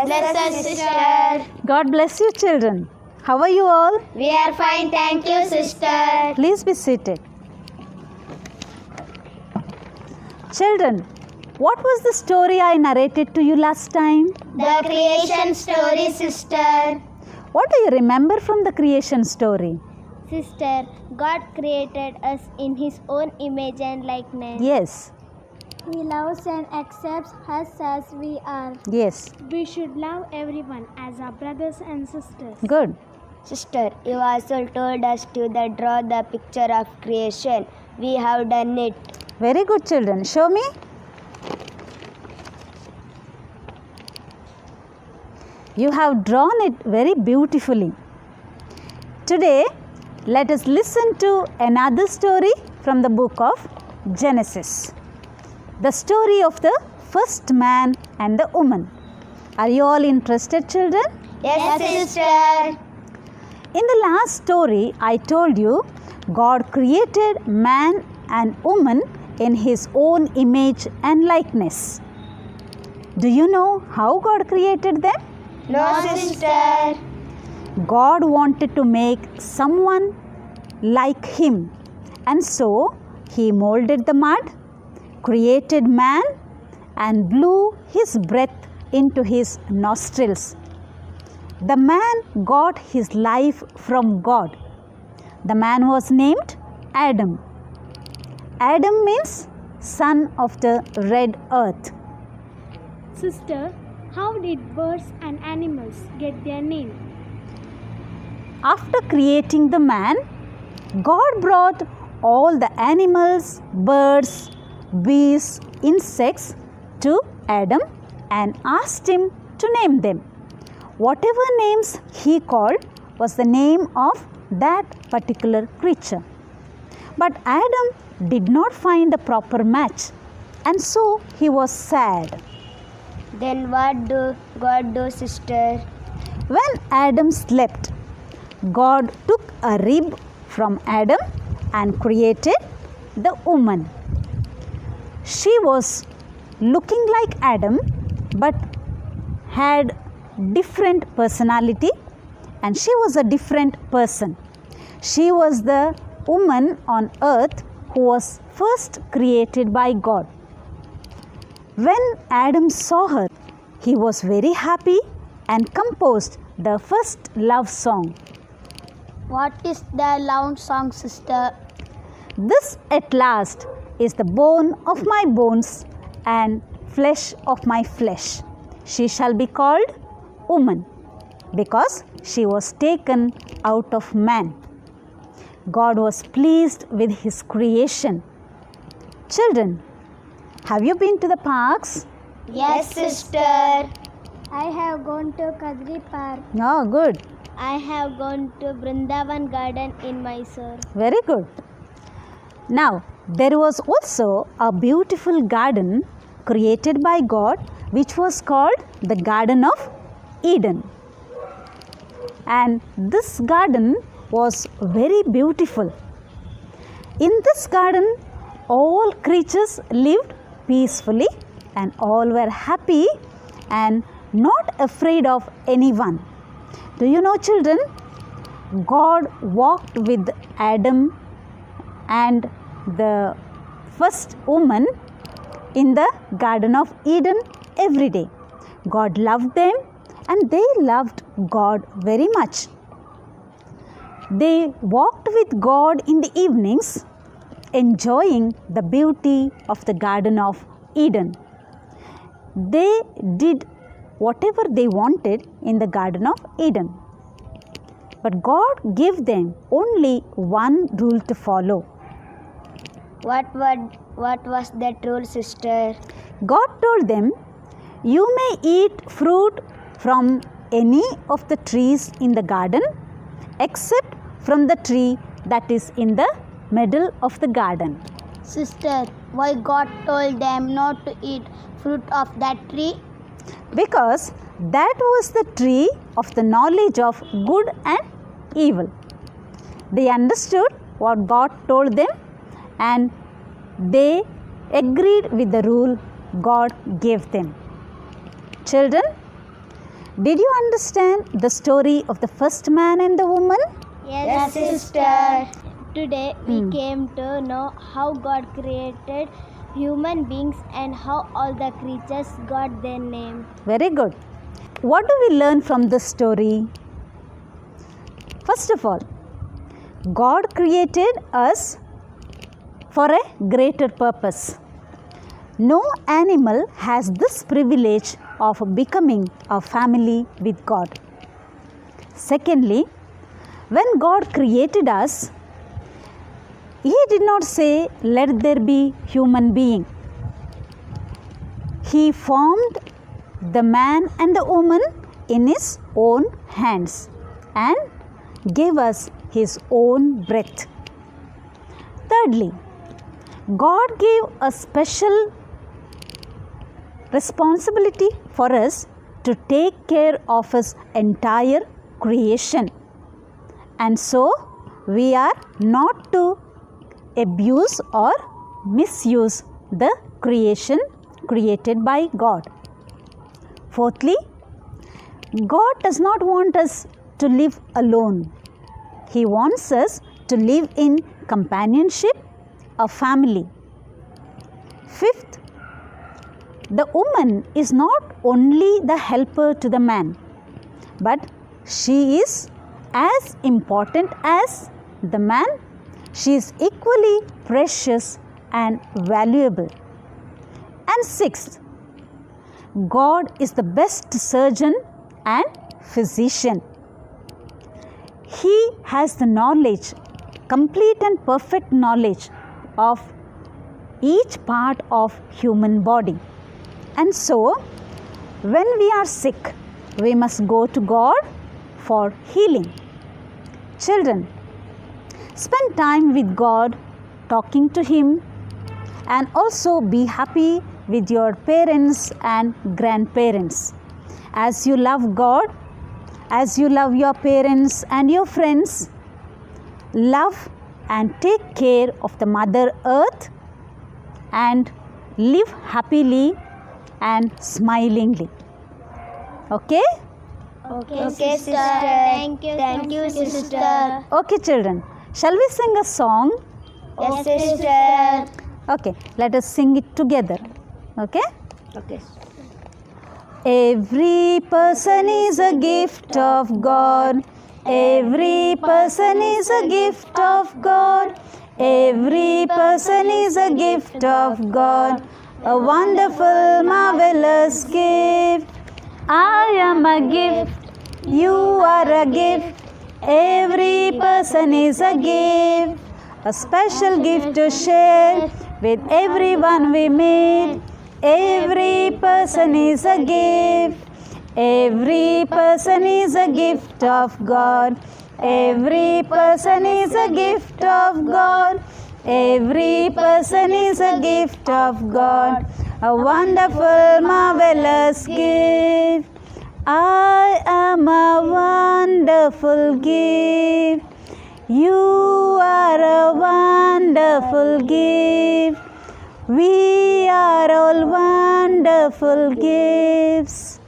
Bless us, sister. God bless you, children. How are you all? We are fine, thank you, sister. Please be seated. Children, what was the story I narrated to you last time? The creation story, sister. What do you remember from the creation story? Sister, God created us in His own image and likeness. Yes, He loves and accepts us as we are. yes, We should love everyone as our brothers and sisters. good. Sister, you also told us to draw the picture of creation. We have done it. Very good, children. Show me. You have drawn it very beautifully. Today, let us listen to another story from the book of Genesis. The story of the first man and the woman. Are you all interested, children? Yes, sister. In the last story, I told you God created man and woman in His own image and likeness. Do you know how God created them? No, sister. God wanted to make someone like Him, and so He molded the mud, created man, and blew His breath into his nostrils. The man got his life from God. The man was named Adam. Adam means son of the red earth. Sister, how did birds and animals get their name? After creating the man, God brought all the animals, birds, bees, insects to Adam and asked him to name them. Whatever names he called was the name of that particular creature. But Adam did not find a proper match, and so he was sad. Then what do God do, sister? When Adam slept, God took a rib from Adam and created the woman. She was looking like Adam but had different personality, and she was a different person. She was the woman on earth who was first created by God. When Adam saw her, he was very happy and composed the first love song. What is the love song, sister? This at last is the bone of my bones and flesh of my flesh. She shall be called woman, because she was taken out of man. God was pleased with His creation. Children, have you been to the parks? Yes, sister. I have gone to Kadri Park. Oh, good. I have gone to Brindavan Garden in Mysore. Very good. Now, there was also a beautiful garden created by God, which was called the Garden of Eden. And this garden was very beautiful. In this garden, all creatures lived peacefully and all were happy and not afraid of anyone. Do you know, children, God walked with Adam and the first woman in the Garden of Eden every day. God loved them and they loved God very much. They walked with God in the evenings, enjoying the beauty of the Garden of Eden. They did whatever they wanted in the Garden of Eden. But God gave them only one rule to follow. What was that rule, sister? God told them, "You may eat fruit from any of the trees in the garden except from the tree that is in the middle of the garden." Sister, why God told them not to eat fruit of that tree? Because that was the tree of the knowledge of good and evil. They understood what God told them and they agreed with the rule God gave them. Children, Did you understand the story of the first man and the woman? Yes, sister. Today we came to know how God created human beings and how all the creatures got their name. Very good. What do we learn from this story? First of all, God created us for a greater purpose. No animal has this privilege of becoming a family with God. Secondly, when God created us, He did not say, let there be human being. He formed the man and the woman in His own hands and gave us His own breath. Thirdly, God gave a special responsibility for us to take care of His entire creation. And so, we are not to abuse or misuse the creation created by God. Fourthly, God does not want us to live alone. He wants us to live in companionship, a family. Fifth, the woman is not only the helper to the man, but she is as important as the man. She is equally precious and valuable. And sixth, God is the best surgeon and physician. He has the knowledge, complete and perfect knowledge of each part of human body. And so, when we are sick, we must go to God for healing. Children, spend time with God, talking to Him, and also be happy with your parents and grandparents. As you love God, as you love your parents and your friends, love and take care of the Mother Earth and live happily and smilingly. Okay? Okay, sister. Thank you, sister. Okay, children. Shall we sing a song? Yes, sister. Okay, let us sing it together. Okay? Okay. Every person is a gift of God. Every person is a gift of God. Every person is a gift of God. A wonderful, marvelous gift. I am a gift. You are a gift. Every person is a gift. A special gift to share with everyone we meet. Every person is a gift. Every person is a gift of God. Every person is a gift of God. Every person is a gift of God. A wonderful, marvelous gift. I am a wonderful gift. You are a wonderful gift. We are all wonderful gifts.